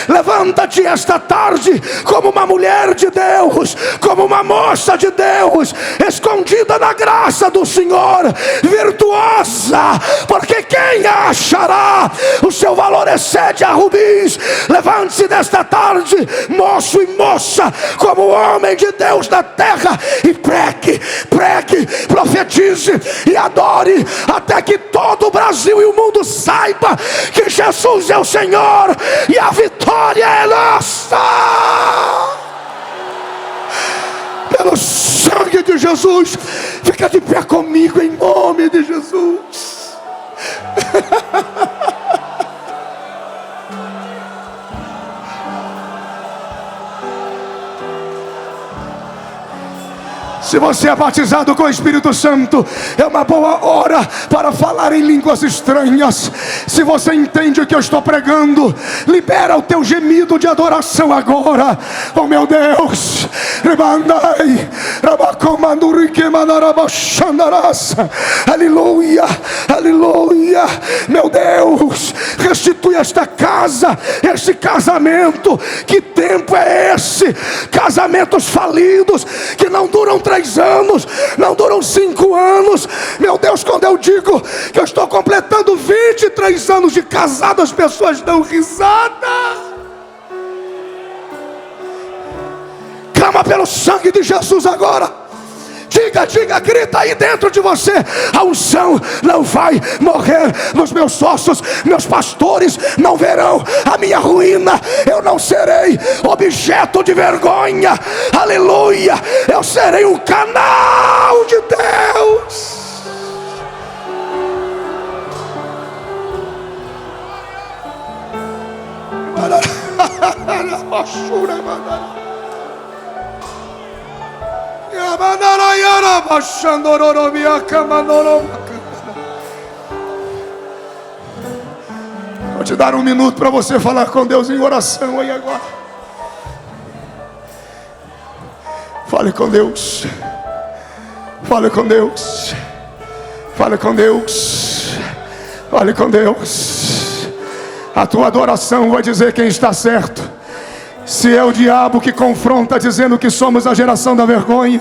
Levanta-te esta tarde como uma mulher de Deus, como uma moça de Deus, escondida na graça do Senhor, virtuosa, porque quem a achará? O seu valor excede a rubis. Levante-se nesta tarde, moço e moça, como homem de Deus na terra, e pregue, profetize e adore, até que todo o Brasil e o mundo saiba que Jesus é o Senhor e a vitória é nossa. Pelo sangue de Jesus, fica de pé comigo em nome de Jesus. Se você é batizado com o Espírito Santo, é uma boa hora para falar em línguas estranhas. Se você entende o que eu estou pregando, libera o teu gemido de adoração agora. Oh meu Deus, aleluia, aleluia. Meu Deus, restitui esta casa, este casamento. Que tempo é esse? Casamentos falidos que não duram 3 anos, não duram 5 anos. Meu Deus, quando eu digo que eu estou completando 23 anos de casado, as pessoas dão risada. Clama pelo sangue de Jesus agora. Diga, grita aí dentro de você: a unção não vai morrer nos meus ossos. Meus pastores não verão a minha ruína. Eu não serei objeto de vergonha. Aleluia. Eu serei um canal de Deus. Vou te dar 1 minuto para você falar com Deus em oração aí agora. Fale com Deus. Fale com Deus. Fale com Deus. Fale com Deus. A tua adoração vai dizer quem está certo. Se é o diabo que confronta dizendo que somos a geração da vergonha,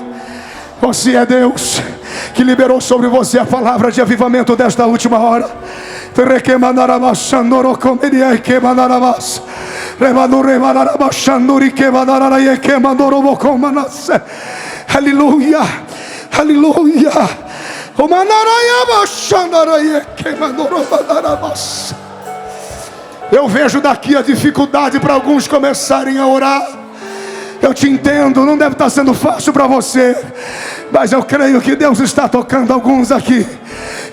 ou se é Deus que liberou sobre você a palavra de avivamento desta última hora. Aleluia, aleluia. Eu vejo daqui a dificuldade para alguns começarem a orar. Eu te entendo, não deve estar sendo fácil para você, mas eu creio que Deus está tocando alguns aqui.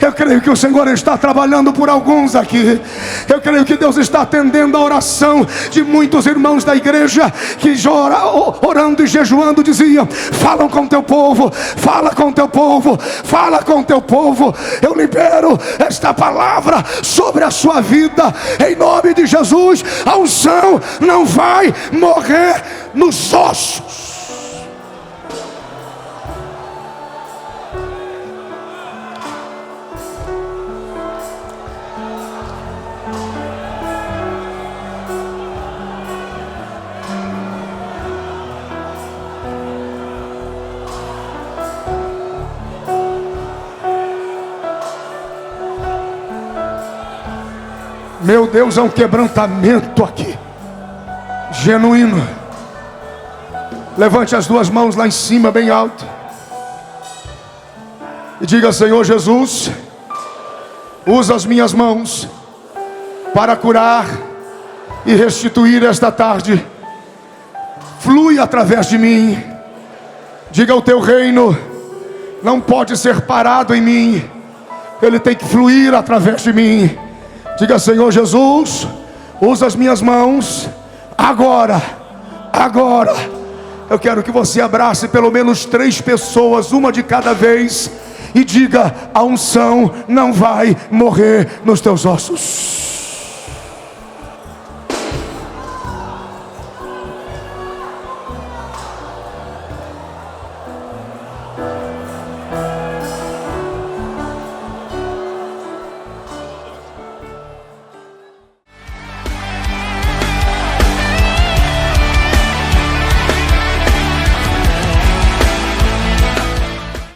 Eu creio que o Senhor está trabalhando por alguns aqui. Eu creio que Deus está atendendo a oração de muitos irmãos da igreja que orando e jejuando diziam: falam com teu povo, fala com teu povo, fala com teu povo. Eu libero esta palavra sobre a sua vida em nome de Jesus. A unção não vai morrer nos ossos. Meu Deus, há um quebrantamento aqui, genuíno. Levante as duas mãos lá em cima, bem alto, e diga: Senhor Jesus, usa as minhas mãos para curar e restituir esta tarde. Flui através de mim. Diga: o teu reino não pode ser parado em mim, ele tem que fluir através de mim. Diga: Senhor Jesus, usa as minhas mãos agora. Eu quero que você abrace pelo menos 3 pessoas, uma de cada vez, e diga: a unção não vai morrer nos teus ossos.